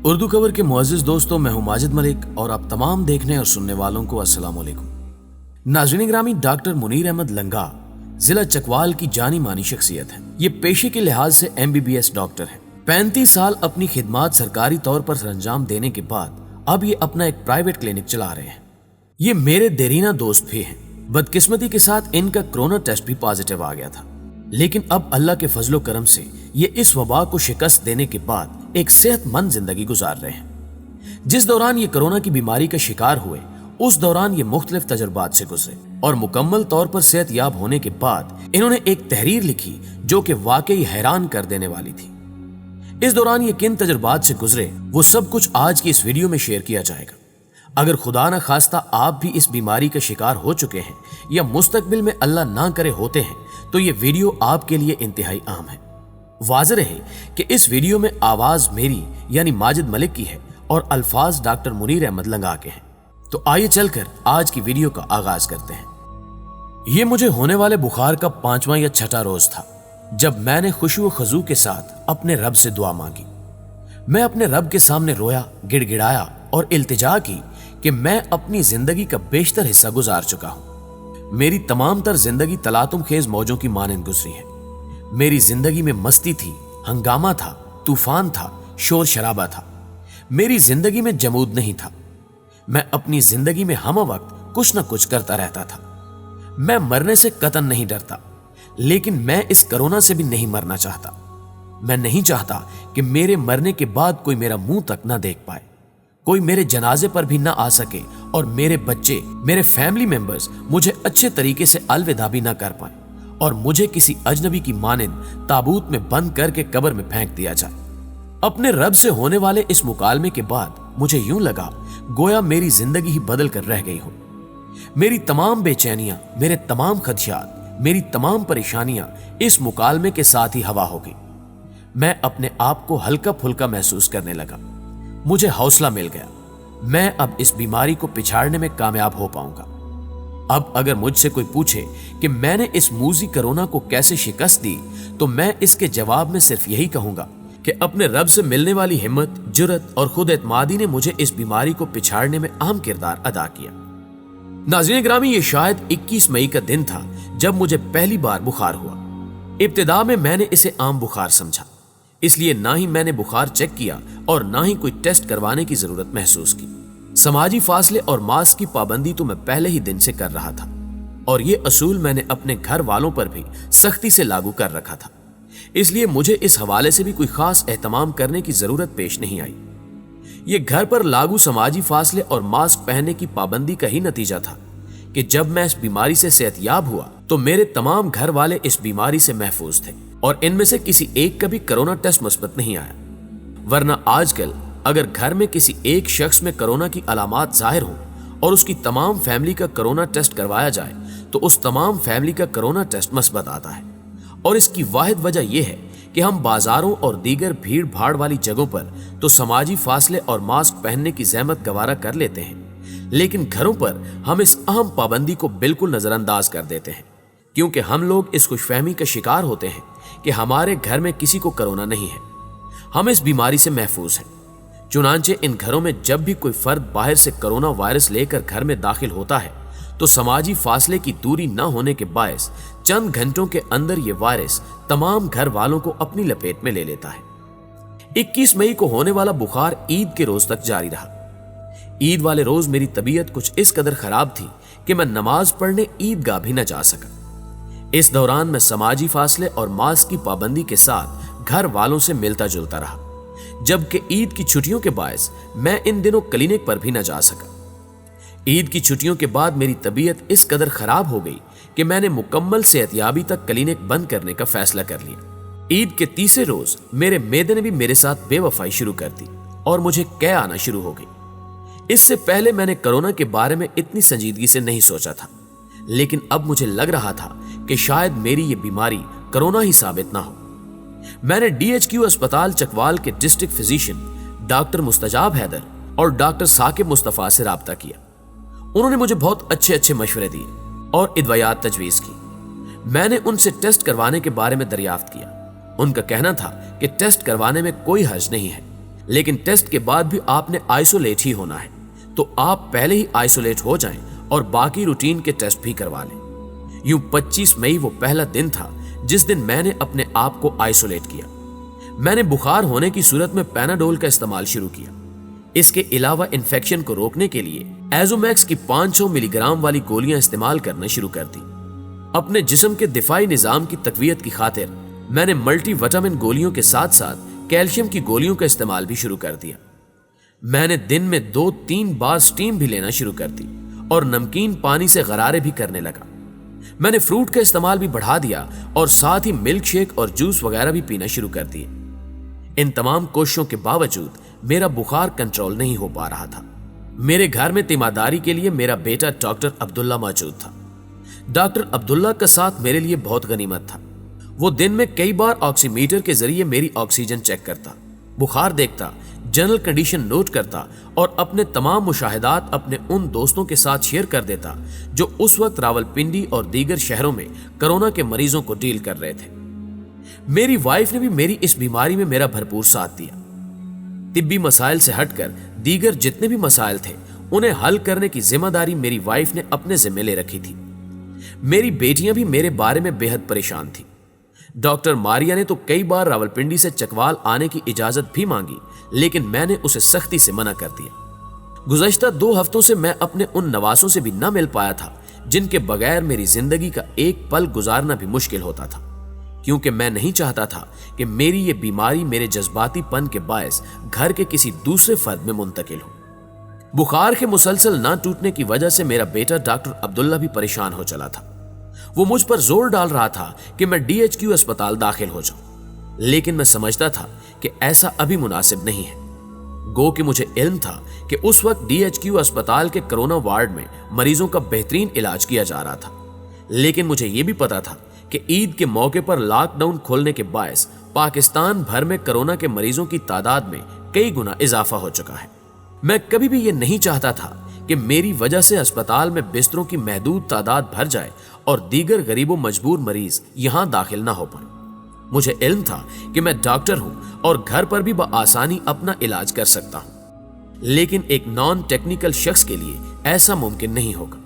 उर्दू खबर के मुअज़्ज़िज़ दोस्तों, मैं हूं माजिद मलिक और आप तमाम देखने और सुनने वालों को अस्सलाम वालेकुम। नाज़रीन ग्रामी, डॉक्टर मुनीर अहमद लंगा जिला चकवाल की जानी मानी शख्सियत है। ये पेशे के लिहाज से MBBS डॉक्टर है। 35 साल अपनी खिदमात सरकारी तौर पर सरंजाम देने के बाद अब ये अपना एक प्राइवेट क्लिनिक चला रहे हैं। ये मेरे देरीना दोस्त भी हैं। बदकिस्मती के साथ इनका कोरोना टेस्ट भी पॉजिटिव आ गया था, लेकिन अब अल्लाह के फजलो करम से ये इस वबा को शिकस्त देने के बाद एक सेहतमंद जिंदगी गुजार रहे हैं। जिस दौरान ये कोरोना की बीमारी का शिकार हुए, उस दौरान ये मुख्तलिफ तजुर्बात से गुजरे और मुकम्मल तौर पर सेहत याब होने के बाद इन्होंने एक तहरीर लिखी जो कि वाकई हैरान कर देने वाली थी। इस दौरान ये किन तजुर्बात से गुजरे, वो सब कुछ आज की इस वीडियो में शेयर किया जाएगा। अगर खुदा न खास्ता आप भी इस बीमारी का शिकार हो चुके हैं या मुस्तकबिल में अल्लाह ना करे होते हैं, तो ये वीडियो आपके लिए इंतहाई अहम है। वाज़ेह रहे कि इस वीडियो में आवाज मेरी यानी माजिद मलिक की है और अल्फाज डॉक्टर मुनीर अहमद लंगा के हैं। तो आइए चलकर आज की वीडियो का आगाज करते हैं। ये मुझे होने वाले बुखार का 5वां या 6ठा रोज था जब मैंने खुशू खजू के साथ अपने रब से दुआ मांगी। मैं अपने रब के सामने रोया, गिड़गिड़ाया और इल्तिजा की कि मैं अपनी जिंदगी का बेशतर हिस्सा गुजार चुका हूं। मेरी तमाम तर जिंदगी तलातुम खेज मौजों की मानंद गुजरी है। मेरी जिंदगी में मस्ती थी, हंगामा था, तूफान था, शोर शराबा था। मेरी जिंदगी में जमूद नहीं था। मैं अपनी जिंदगी में हम वक्त कुछ न कुछ करता रहता था। मैं मरने से कतन नहीं डरता, लेकिन मैं इस कोरोना से भी नहीं मरना चाहता। मैं नहीं चाहता कि मेरे मरने के बाद कोई मेरा मुंह तक ना देख पाए, कोई मेरे जनाजे पर भी ना आ सके और मेरे बच्चे, मेरे फैमिली मेंबर्स मुझे अच्छे तरीके से अलविदा भी ना कर पाए और मुझे किसी अजनबी की मानिंद ताबूत में बंद करके कब्र में फेंक दिया जाए। अपने रब से होने वाले इस मुकालमे के बाद मुझे यूं लगा गोया मेरी जिंदगी ही बदल कर रह गई हो। मेरी तमाम बेचैनियां, मेरे तमाम खदशात, मेरी तमाम परेशानियां इस मुकालमे के साथ ही हवा हो गई। मैं अपने आप को हल्का फुल्का महसूस करने लगा। मुझे हौसला मिल गया। मैं अब इस बीमारी को पिछाड़ने में कामयाब हो पाऊंगा। अब अगर मुझसे कोई पूछे कि मैंने इस मूजी कोरोना को कैसे शिकस्त दी, तो मैं इसके जवाब में सिर्फ यही कहूंगा कि अपने रब से मिलने वाली हिम्मत, जुर्रत और खुद एतमादी ने मुझे इस बीमारी को पिछाड़ने में अहम किरदार अदा किया। नाज़रीन ग्रामी, ये शायद 21 मई का दिन था जब मुझे पहली बार बुखार हुआ। इब्तिदा में मैंने इसे आम बुखार समझा, इसलिए ना ही मैंने बुखार चेक किया और ना ही कोई टेस्ट करवाने की जरूरत महसूस की। समाजी फासले और मास्क की पाबंदी तो मैं पहले ही दिन से कर रहा था और ये असूल मैंने अपने घर वालों पर भी सख्ती से लागू कर रखा था, इसलिए मुझे इस हवाले से भी कोई खास एहतमाम करने की जरूरत पेश नहीं आई। ये घर पर लागू समाजी फासले और मास्क पहनने की पाबंदी का ही नतीजा था कि जब मैं इस बीमारी से सेहतयाब हुआ तो मेरे तमाम घर वाले इस बीमारी से महफूज थे और इनमें से किसी एक का भी कोरोना टेस्ट मुस्बत नहीं आया। वरना आजकल अगर घर में किसी एक शख्स में कोरोना की अलामात जाहिर हो और उसकी तमाम फैमिली का कोरोना टेस्ट करवाया जाए तो उस तमाम फैमिली का कोरोना टेस्ट मुस्बत आता है। और इसकी वाहिद वजह यह है कि हम बाजारों और दीगर भीड़ भाड़ वाली जगहों पर तो समाजी फासले और मास्क पहनने की जहमत गवारा कर लेते हैं, लेकिन घरों पर हम इस अहम पाबंदी को बिल्कुल नजरअंदाज कर देते हैं, क्योंकि हम लोग इस खुशफहमी का शिकार होते हैं कि हमारे घर में किसी को कोरोना नहीं है, हम इस बीमारी से महफूज हैं। चुनांचे इन घरों में जब भी कोई फर्द बाहर से कोरोना वायरस लेकर घर में दाखिल होता है तो समाजी फासले की दूरी न होने के बायस चंद घंटों के अंदर ये वायरस तमाम घर वालों को अपनी लपेट में ले लेता है। 21 मई को होने वाला बुखार ईद के रोज तक जारी रहा। ईद वाले रोज मेरी तबीयत कुछ इस कदर खराब थी कि मैं नमाज पढ़ने ईदगाह भी न जा सका। इस दौरान मैं समाजी फासले और मास्क की पाबंदी के साथ घर वालों से मिलता जुलता रहा, जबकि ईद की छुट्टियों के बायस मैं इन दिनों क्लिनिक पर भी न जा सका। ईद की छुट्टियों के बाद मेरी तबीयत इस कदर खराब हो गई कि मैंने मुकम्मल सेहतयाबी तक क्लिनिक बंद करने का फैसला कर लिया। ईद के तीसरे रोज मेरे मेदे ने भी मेरे साथ बेवफाई शुरू कर दी और मुझे कै आना शुरू हो गई। इससे पहले मैंने कोरोना के बारे में इतनी संजीदगी से नहीं सोचा था, लेकिन अब मुझे लग रहा था कि शायद मेरी ये बीमारी कोरोना ही साबित ना हो। मैंने DHQ अस्पताल चकवाल के डिस्ट्रिक्ट फिजिशियन डॉक्टर मुस्तजाब हैदर और डॉक्टर साकिब मुस्तफा से राब्ता किया। उन्होंने मुझे बहुत अच्छे अच्छे मशवरे दिए और इदवायात तजवीज की। मैंने उनसे टेस्ट करवाने के बारे में दरियाफ्त किया। उनका कहना था कि टेस्ट करवाने में कोई हर्ज नहीं है, लेकिन टेस्ट के बाद भी आपने आइसोलेट ही होना है, तो आप पहले ही आइसोलेट हो जाएं और बाकी रूटीन के टेस्ट भी करवा लें। यूं 25 मई वो पहला दिन था जिस दिन मैंने अपने आप को आइसोलेट किया। मैंने बुखार होने की सूरत में पैनाडोल का इस्तेमाल शुरू किया। इसके अलावा इन्फेक्शन को रोकने के लिए एजोमैक्स की 500 मिलीग्राम वाली गोलियां इस्तेमाल करना शुरू कर दी। अपने जिस्म के दिफाई निजाम की तकवीयत की खातिर मैंने मल्टी विटामिन गोलियों के साथ साथ कैल्शियम की गोलियों का इस्तेमाल भी शुरू कर दिया। मैंने दिन में 2-3 बार स्टीम भी लेना शुरू कर दी और नमकीन पानी से गरारे भी करने लगा। मैंने फ्रूट का इस्तेमाल भी बढ़ा दिया और साथ ही मिल्क शेक और जूस वगैरह भी पीना शुरू कर दिए। इन तमाम कोशिशों के बावजूद मेरा बुखार कंट्रोल नहीं हो पा रहा था। मेरे घर में तीमारदारी के लिए मेरा बेटा डॉक्टर अब्दुल्ला मौजूद था। डॉक्टर अब्दुल्ला का साथ मेरे लिए बहुत गनीमत था। वो दिन में कई बार ऑक्सीमीटर के जरिए मेरी ऑक्सीजन चेक करता, बुखार देखता, जनरल कंडीशन नोट करता और अपने तमाम मुशाहिदात अपने उन दोस्तों के साथ शेयर कर देता जो उस वक्त रावलपिंडी और दीगर शहरों में कोरोना के मरीजों को डील कर रहे थे। मेरी वाइफ ने भी मेरी इस बीमारी में मेरा भरपूर साथ दिया। तिब्बी मसाइल से हटकर दीगर जितने भी मसाइल थे उन्हें हल करने की जिम्मेदारी मेरी वाइफ ने अपने जिम्मे ले रखी थी। मेरी बेटियां भी मेरे बारे में बेहद परेशान थी। डॉक्टर मारिया ने तो कई बार रावलपिंडी से चकवाल आने की इजाजत भी मांगी, लेकिन मैंने उसे सख्ती से मना कर दिया। गुज़श्ता 2 हफ्तों से मैं अपने उन नवासों से भी न मिल पाया था जिनके बगैर मेरी जिंदगी का एक पल गुजारना भी मुश्किल होता था, क्योंकि मैं नहीं चाहता था कि मेरी ये बीमारी मेरे जज्बातीपन के बायस घर के किसी दूसरे फर्द में मुंतकिल हो। बुखार के मुसलसल ना टूटने की वजह से मेरा बेटा डॉक्टर अब्दुल्ला भी परेशान हो चला था। वो मुझ पर जोर डाल रहा था कि मैं DHQ अस्पताल दाखिल हो जाऊं, लेकिन मैं समझता था कि ऐसा अभी मुनासिब नहीं है। गो कि मुझे इल्म था कि उस वक्त DHQ अस्पताल के कोरोना वार्ड में मरीजों का बेहतरीन इलाज किया जा रहा था, लेकिन मुझे यह भी पता था कि ईद के मौके पर लॉकडाउन खोलने के बायस पाकिस्तान भर में कोरोना के मरीजों की तादाद में कई गुना इजाफा हो चुका है। मैं कभी भी ये नहीं चाहता था कि मेरी वजह से अस्पताल में बिस्तरों की महदूद तादाद भर जाए और दीगर गरीबों मजबूर मरीज यहां दाखिल ना हो पाए। मुझे इल्म था कि मैं डॉक्टर हूं और घर पर भी बआसानी अपना इलाज कर सकता हूं, लेकिन एक नॉन टेक्निकल शख्स के लिए ऐसा मुमकिन नहीं होगा।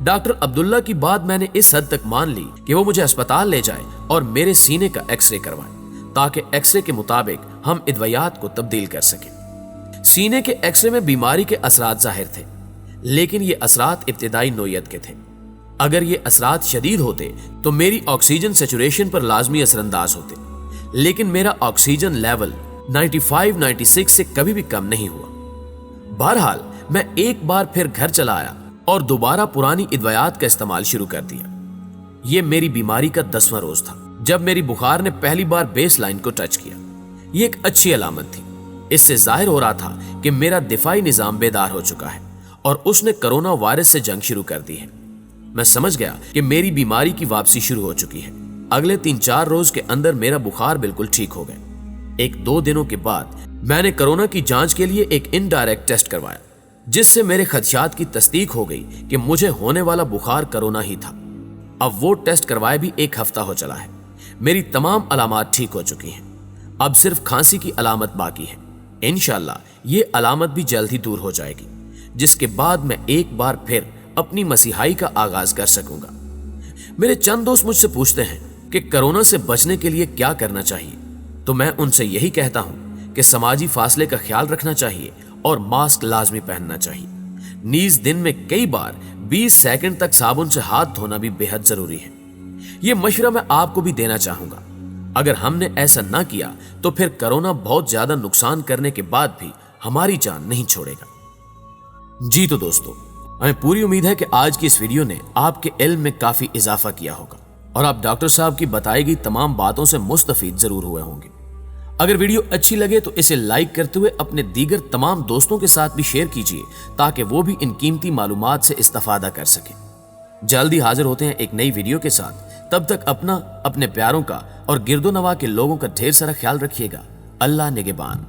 डॉक्टर अब्दुल्ला की बात मैंने इस हद तक मान ली कि वो मुझे अस्पताल ले जाए और मेरे सीने का एक्सरे करवाए, ताकि एक्सरे के मुताबिक हम इदवायात को तब्दील कर सकें। सीने के एक्सरे में बीमारी के असरात जाहिर थे, लेकिन ये असरात इब्तिदाई नोयत के थे। अगर ये असरात शदीद होते तो मेरी ऑक्सीजन सैचुरेशन पर लाजमी असरअंदाज होते, लेकिन मेरा ऑक्सीजन लेवल 95-96 से कभी भी कम नहीं हुआ। बहरहाल मैं एक बार फिर घर चला आया और दोबारा पुरानी इदवायात का इस्तेमाल शुरू कर दिया। यह मेरी बीमारी का 10वां रोज था जब मेरी बुखार ने पहली बार बेस लाइन को टच किया। यह एक अच्छी अलामत थी। इससे जाहिर हो रहा था कि मेरा दिफाई निजाम बेदार हो चुका है और उसने कोरोना वायरस से जंग शुरू कर दी है। मैं समझ गया कि मेरी बीमारी की वापसी शुरू हो चुकी है। अगले 3-4 रोज के अंदर मेरा बुखार बिल्कुल ठीक हो गया। 1-2 दिनों के बाद मैंने कोरोना की जांच के लिए एक इनडायरेक्ट टेस्ट करवाया, जिससे मेरे खदशात की तस्दीक हो गई कि मुझे होने वाला बुखार कोरोना ही था। अब वो टेस्ट करवाए भी 1 हफ्ता हो चला है। मेरी तमाम अलामत ठीक हो चुकी हैं। अब सिर्फ खांसी की अलामत बाकी है। इंशाअल्लाह ये अलामत भी जल्द ही दूर हो जाएगी, जिसके बाद मैं एक बार फिर अपनी मसीहाई का आगाज कर सकूंगा। मेरे चंद दोस्त मुझसे पूछते हैं कि कोरोना से बचने के लिए क्या करना चाहिए, तो मैं उनसे यही कहता हूं कि समाजी फासले का ख्याल रखना चाहिए और मास्क लाजमी पहनना चाहिए। नीज दिन में कई बार 20 सेकंड तक साबुन से हाथ धोना भी बेहद जरूरी है। यह मशवरा मैं आपको भी देना चाहूंगा। अगर हमने ऐसा ना किया तो फिर कोरोना बहुत ज्यादा नुकसान करने के बाद भी हमारी जान नहीं छोड़ेगा। जी तो दोस्तों, हमें पूरी उम्मीद है कि आज की इस वीडियो ने आपके इल्म में काफी इजाफा किया होगा और आप डॉक्टर साहब की बताई गई तमाम बातों से मुस्तफीद जरूर हुए होंगे। अगर वीडियो अच्छी लगे तो इसे लाइक करते हुए अपने दीगर तमाम दोस्तों के साथ भी शेयर कीजिए, ताकि वो भी इन कीमती मालूमात से इस्तेफादा कर सके। जल्दी हाजिर होते हैं एक नई वीडियो के साथ। तब तक अपना, अपने प्यारों का और गिरदो नवा के लोगों का ढेर सारा ख्याल रखिएगा। अल्लाह निगहबान।